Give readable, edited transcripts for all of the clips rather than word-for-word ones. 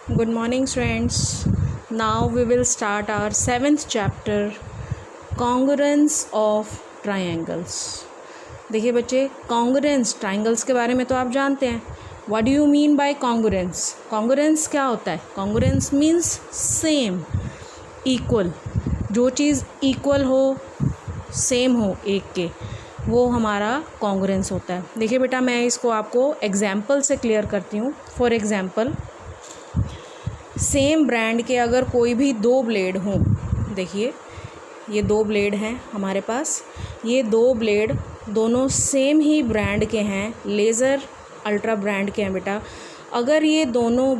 Good morning, friends. Now we will start our 7th chapter, congruence of triangles. देखिए बच्चे, congruence triangles के बारे में तो आप जानते हैं. What do you mean by congruence? Congruence क्या होता है? Congruence means same, equal. जो चीज़ equal हो, same हो एक के, वो हमारा congruence होता है. देखिए बेटा, मैं इसको आपको एग्जाम्पल से क्लियर करती हूँ. फॉर एग्जाम्पल, सेम ब्रांड के अगर कोई भी दो ब्लेड हों, देखिए ये दो ब्लेड हैं हमारे पास. ये दो ब्लेड दोनों सेम ही ब्रांड के हैं, लेज़र अल्ट्रा ब्रांड के हैं बेटा. अगर ये दोनों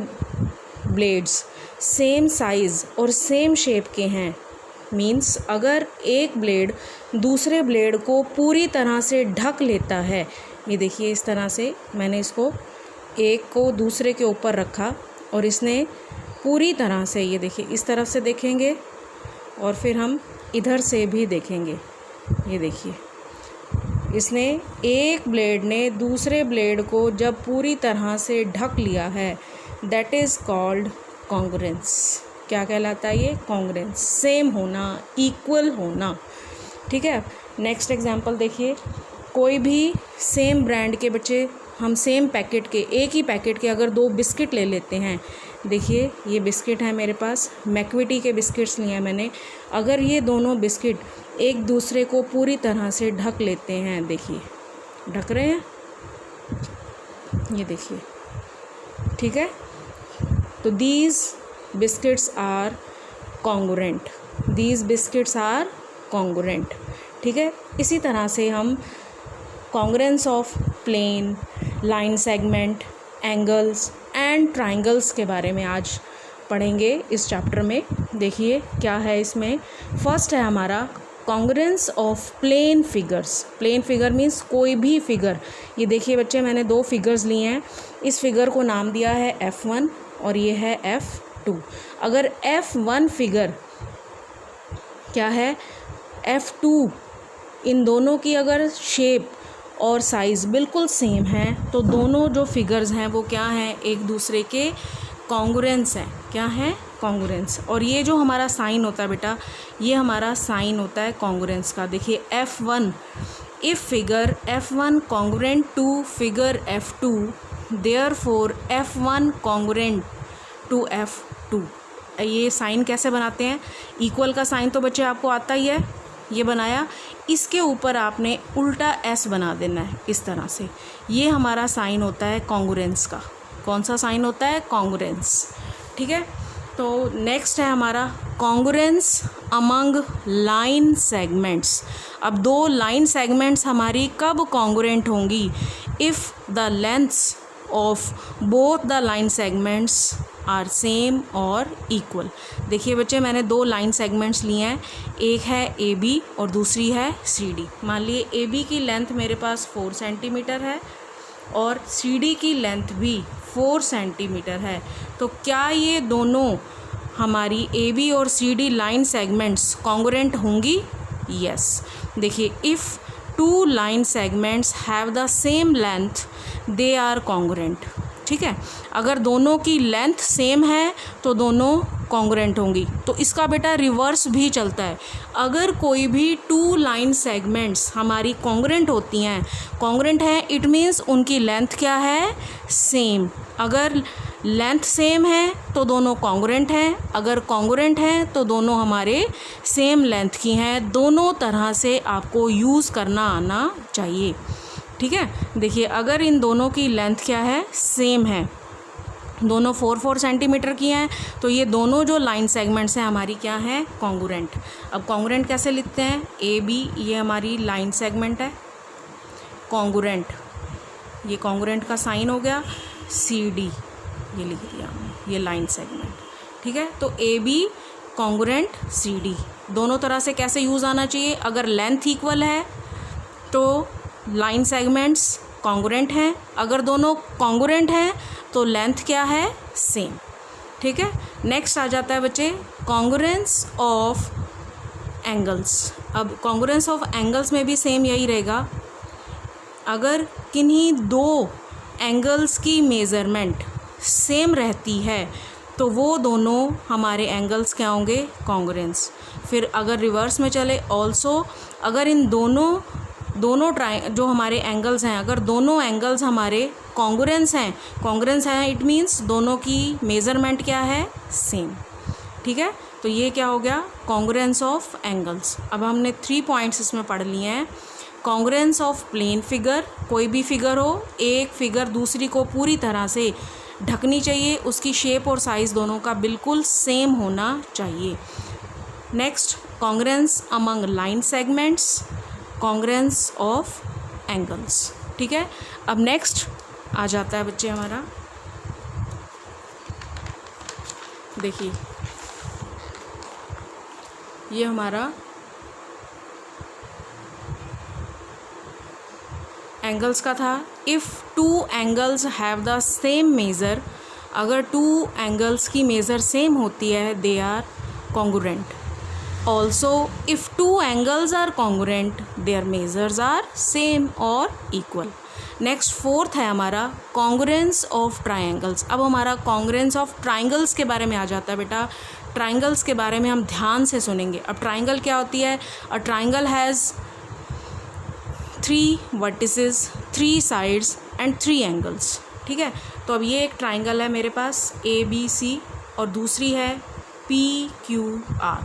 ब्लेड्स सेम साइज़ और सेम शेप के हैं, मीन्स अगर एक ब्लेड दूसरे ब्लेड को पूरी तरह से ढक लेता है, ये देखिए इस तरह से मैंने इसको एक को दूसरे के ऊपर रखा और इसने पूरी तरह से, ये देखिए इस तरफ से देखेंगे और फिर हम इधर से भी देखेंगे. ये देखिए इसने एक ब्लेड ने दूसरे ब्लेड को जब पूरी तरह से ढक लिया है, दैट इज़ कॉल्ड कॉन्ग्रुएंस. क्या कहलाता है ये? कॉन्ग्रुएंस. सेम होना, इक्वल होना. ठीक है. नेक्स्ट एग्जांपल देखिए, कोई भी सेम ब्रांड के बच्चे, हम सेम पैकेट के, एक ही पैकेट के अगर दो बिस्किट ले लेते हैं, देखिए ये बिस्किट है मेरे पास, मैकविटी के बिस्किट्स लिए हैं मैंने. अगर ये दोनों बिस्किट एक दूसरे को पूरी तरह से ढक लेते हैं, देखिए ढक रहे हैं, ये देखिए. ठीक है. तो these biscuits are congruent. These biscuits are congruent. ठीक है. इसी तरह से हम congruence of plane, line segment, angles and triangles के बारे में आज पढ़ेंगे इस चैप्टर में. देखिए क्या है इसमें. फर्स्ट है हमारा congruence of plane figures. Plane figure means कोई भी फिगर. ये देखिए बच्चे, मैंने दो फिगर्स लिए हैं. इस फिगर को नाम दिया है F1 और ये है F2. अगर F1 फिगर क्या है, F2, इन दोनों की अगर शेप और साइज़ बिल्कुल सेम है, तो दोनों जो फिगर्स हैं वो क्या हैं, एक दूसरे के कॉन्ग्रुएंस हैं. क्या है? कॉन्ग्रुएंस. और ये जो हमारा साइन होता है बेटा, ये हमारा साइन होता है कॉन्ग्रुएंस का. देखिए F1, if figure F1 congruent to figure F2, therefore F1 congruent to F2. ये साइन कैसे बनाते हैं? इक्वल का साइन तो बच्चे आपको आता ही है, ये बनाया, इसके ऊपर आपने उल्टा S बना देना है इस तरह से. ये हमारा साइन होता है कॉन्ग्रुएंस का. कौन सा साइन होता है? कॉन्ग्रुएंस. ठीक है. तो नेक्स्ट है हमारा कॉन्ग्रुएंस अमंग लाइन सेगमेंट्स. अब दो लाइन सेगमेंट्स हमारी कब कॉन्ग्रुएंट होंगी? If the lengths of both the line segments are same और इक्वल. देखिए बच्चे, मैंने दो लाइन सेगमेंट्स लिए हैं, एक है AB और दूसरी है CD. मान लिए AB की लेंथ मेरे पास 4 सेंटीमीटर है और CD की लेंथ भी 4 सेंटीमीटर है. तो क्या ये दोनों हमारी AB और CD लाइन सेगमेंट्स कॉन्ग्रुएंट होंगी? यस. देखिए, if two line segments have the same length, they are congruent. ठीक है. अगर दोनों की लेंथ सेम है तो दोनों कॉन्ग्रुएंट होंगी. तो इसका बेटा रिवर्स भी चलता है. अगर कोई भी टू लाइन सेगमेंट्स हमारी कॉन्ग्रुएंट होती हैं, कॉन्ग्रुएंट हैं, इट मीन्स उनकी लेंथ क्या है? सेम. अगर लेंथ सेम है तो दोनों कॉन्ग्रुएंट हैं. अगर कॉन्ग्रुएंट हैं तो दोनों हमारे सेम लेंथ की हैं. दोनों तरह से आपको यूज़ करना आना चाहिए. ठीक है. देखिए, अगर इन दोनों की लेंथ क्या है? सेम है, दोनों 4 सेंटीमीटर की हैं, तो ये दोनों जो लाइन सेगमेंट्स हैं हमारी क्या हैं? कॉन्ग्रुएंट. अब कॉन्ग्रुएंट कैसे लिखते हैं? AB ये हमारी लाइन सेगमेंट है, कॉन्ग्रुएंट, ये कॉन्ग्रुएंट का साइन हो गया. CD ये लिख दिया हमने, ये लाइन सेगमेंट. ठीक है. तो AB कॉन्ग्रुएंट CD दोनों तरह से कैसे यूज़ आना चाहिए? अगर लेंथ इक्वल है तो लाइन सेगमेंट्स कॉन्ग्रुएंट हैं. अगर दोनों कॉन्ग्रुएंट हैं तो लेंथ क्या है? सेम. ठीक है. नेक्स्ट आ जाता है बच्चे कॉन्ग्रुएंस ऑफ एंगल्स. अब कॉन्ग्रुएंस ऑफ एंगल्स में भी सेम यही रहेगा. अगर किन्हीं दो एंगल्स की मेज़रमेंट सेम रहती है तो वो दोनों हमारे एंगल्स क्या होंगे, कॉन्ग्रुएंस। फिर अगर रिवर्स में चले, ऑल्सो अगर इन दोनों जो हमारे एंगल्स हैं, अगर दोनों एंगल्स हमारे कॉन्ग्रुएंस हैं, इट मीन्स दोनों की मेज़रमेंट क्या है, सेम। ठीक है, तो ये क्या हो गया, कॉन्ग्रुएंस ऑफ एंगल्स। अब हमने 3 पॉइंट्स इसमें पढ़ लिए हैं। कॉन्ग्रुएंस ऑफ प्लेन फिगर, कोई भी फिगर हो, एक फिगर दूसरी को पूरी तरह से ढकनी चाहिए, उसकी शेप और साइज़ दोनों का बिल्कुल सेम होना चाहिए। Next, congruence among line segments, congruence of angles. ठीक है, अब नेक्स्ट आ जाता है बच्चे हमारा, देखिए ये हमारा एंगल्स का था। If 2 angles have the same measure, अगर 2 एंगल्स की मेज़र सेम होती है, they are congruent. Also if 2 angles are congruent, their measures are same और इक्वल। नेक्स्ट 4th है हमारा कॉन्ग्रुएंस ऑफ ट्राइंगल्स। अब हमारा कॉन्ग्रुएंस ऑफ ट्राइंगल्स के बारे में आ जाता है बेटा। ट्राइंगल्स के बारे में हम ध्यान से सुनेंगे। अब ट्राइंगल क्या होती है, a triangle has 3 vertices, 3 sides and 3 angles. ठीक है, तो अब ये एक ट्राइंगल है मेरे पास ABC और दूसरी है PQR।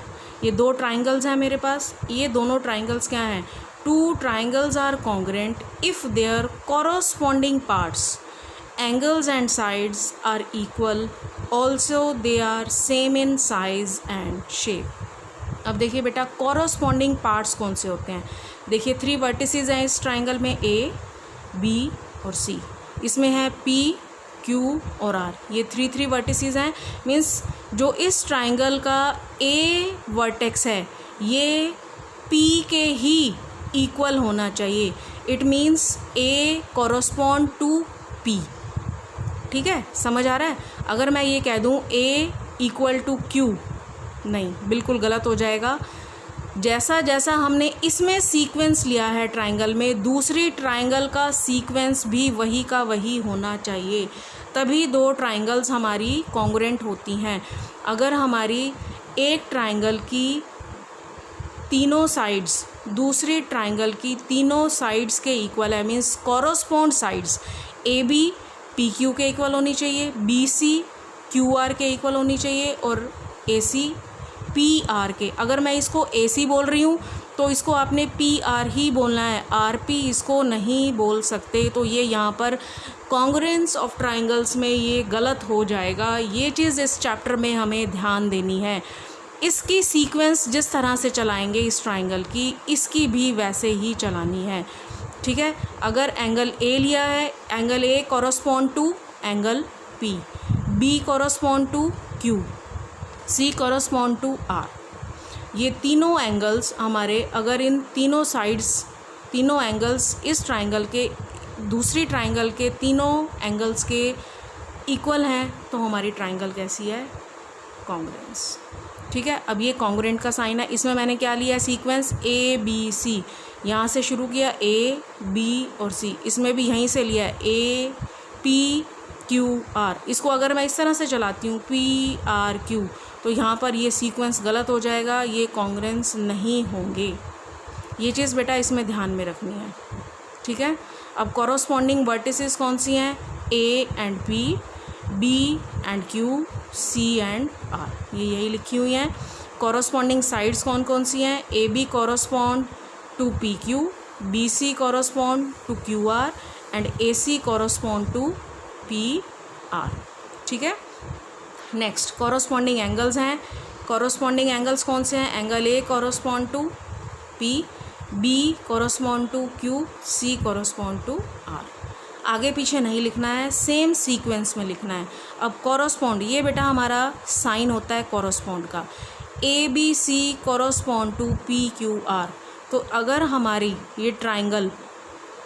ये 2 ट्राइंगल्स हैं मेरे पास। ये दोनों ट्राइंगल्स क्या हैं, 2 triangles are congruent if their corresponding parts, angles and sides are equal, also they are same in size and shape. अब देखिए बेटा, कॉरस्पॉन्डिंग पार्ट्स कौन से होते हैं। देखिए 3 वर्टिसेस हैं इस ट्राइंगल में, A, B और C। इसमें है P, Q और R। ये 3 वर्टिसेस हैं। मीन्स जो इस ट्राइंगल का A वर्टेक्स है, ये P के ही इक्वल होना चाहिए। It means A correspond to P। ठीक है, समझ आ रहा है। अगर मैं ये कह दूँ A इक्वल टू Q, नहीं, बिल्कुल गलत हो जाएगा। जैसा जैसा हमने इसमें सीक्वेंस लिया है ट्राइंगल में, दूसरी ट्राइंगल का सीक्वेंस भी वही का वही होना चाहिए, तभी 2 ट्राइंगल्स हमारी कॉन्ग्रुएंट होती हैं। अगर हमारी एक ट्राइंगल की तीनों साइड्स दूसरी ट्राइंगल की तीनों साइड्स के इक्वल है, means correspond sides AB PQ के इक्वल होनी चाहिए, BC QR के इक्वल होनी चाहिए और AC PR के। अगर मैं इसको AC बोल रही हूँ तो इसको आपने PR ही बोलना है, RP इसको नहीं बोल सकते। तो ये यहाँ पर कॉन्ग्रुएंस ऑफ ट्राइंगल्स में ये गलत हो जाएगा। ये चीज़ इस चैप्टर में हमें ध्यान देनी है। इसकी सीक्वेंस जिस तरह से चलाएंगे इस ट्राइंगल की, इसकी भी वैसे ही चलानी है। ठीक है, अगर एंगल A लिया है, angle A correspond to angle P, B correspond to Q, C correspond to R। ये तीनों एंगल्स हमारे, अगर इन तीनों साइड्स तीनों एंगल्स इस ट्राइंगल के दूसरी ट्राइंगल के तीनों एंगल्स के इक्वल हैं, तो हमारी ट्राइंगल कैसी है, कॉन्ग्रुएंस। ठीक है, अब ये कॉन्ग्रुएंट का साइन है। इसमें मैंने क्या लिया है, सीक्वेंस ABC, यहाँ से शुरू किया A, B और C। इसमें भी यहीं से लिया है A, P, Q, R। इसको अगर मैं इस तरह से चलाती हूँ P, R, Q, तो यहाँ पर ये सीक्वेंस गलत हो जाएगा, ये कॉन्ग्रुएंस नहीं होंगे। ये चीज़ बेटा इसमें ध्यान में रखनी है। ठीक है, अब कॉरस्पॉन्डिंग वर्टिसेस कौन सी हैं, A and P, B and Q, C and R। ये यही लिखी हुई हैं। कॉरस्पॉन्डिंग साइड्स कौन कौन सी हैं, AB correspond to PQ, BC correspond to QR and AC correspond to PR। ठीक है, नेक्स्ट कॉरस्पॉन्डिंग एंगल्स हैं। कॉरस्पॉन्डिंग एंगल्स कौन से हैं, angle A correspond to P, B correspond to Q, C correspond to R। आगे पीछे नहीं लिखना है, सेम सीक्वेंस में लिखना है। अब कॉरस्पॉन्ड, ये बेटा हमारा साइन होता है कॉरस्पॉन्ड का। ABC correspond to PQR। तो अगर हमारी ये ट्राइंगल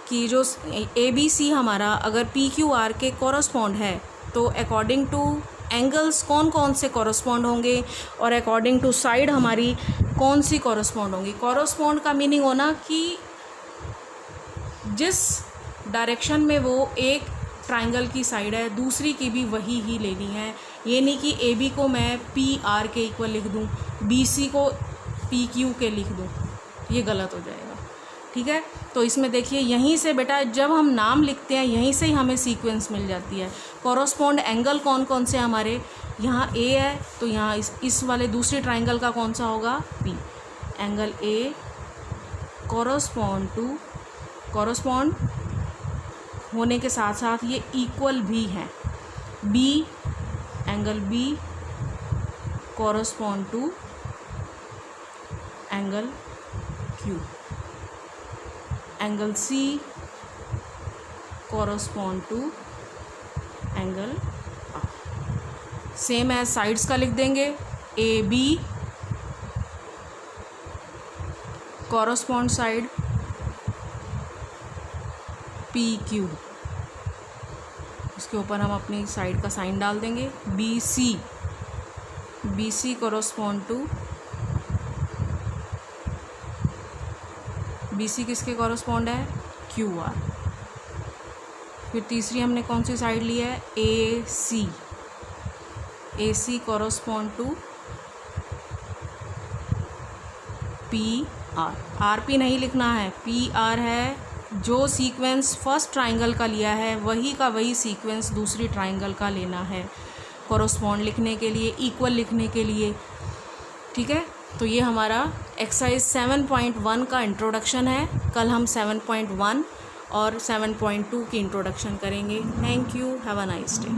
की जो ABC हमारा अगर PQR के कॉरस्पॉन्ड है, तो अकॉर्डिंग टू एंगल्स कौन कौन से कॉरस्पॉन्ड होंगे और अकॉर्डिंग टू साइड हमारी कौन सी कॉरस्पॉन्ड होंगी। कॉरस्पॉन्ड का मीनिंग होना कि जिस डायरेक्शन में वो एक ट्राइंगल की साइड है, दूसरी की भी वही ही लेनी है। ये नहीं कि ए बी को मैं पी आर के इक्वल लिख दूँ, बी सी को पी क्यू के लिख दूँ, ये गलत हो जाएगा। ठीक है, तो इसमें देखिए यहीं से बेटा जब हम नाम लिखते हैं यहीं से ही हमें सीक्वेंस मिल जाती है। कॉरस्पॉन्ड एंगल कौन कौन से हमारे, यहाँ ए है तो यहाँ इस वाले दूसरे ट्राइंगल का कौन सा होगा, पी। एंगल ए कॉरस्पॉन्ड होने के साथ साथ ये इक्वल भी है। B, angle b correspond to angle q. Angle c correspond to angle r. Same as sides का लिख देंगे, a b correspond side p q, उसके ऊपर हम अपनी साइड का साइन डाल देंगे। B c correspond to, b c किसके कॉरस्पॉन्ड है, क्यू आर। फिर तीसरी हमने कौन सी साइड ली है, A C correspond to P R. R P नहीं लिखना है, पी आर है। जो सीक्वेंस फर्स्ट ट्राइंगल का लिया है वही का वही सीक्वेंस दूसरी ट्राइंगल का लेना है कॉरस्पॉन्ड लिखने के लिए, इक्वल लिखने के लिए। ठीक है, तो ये हमारा एक्सरसाइज 7.1 का इंट्रोडक्शन है। कल हम 7.1 और 7.2 की इंट्रोडक्शन करेंगे। Thank you, have a nice day.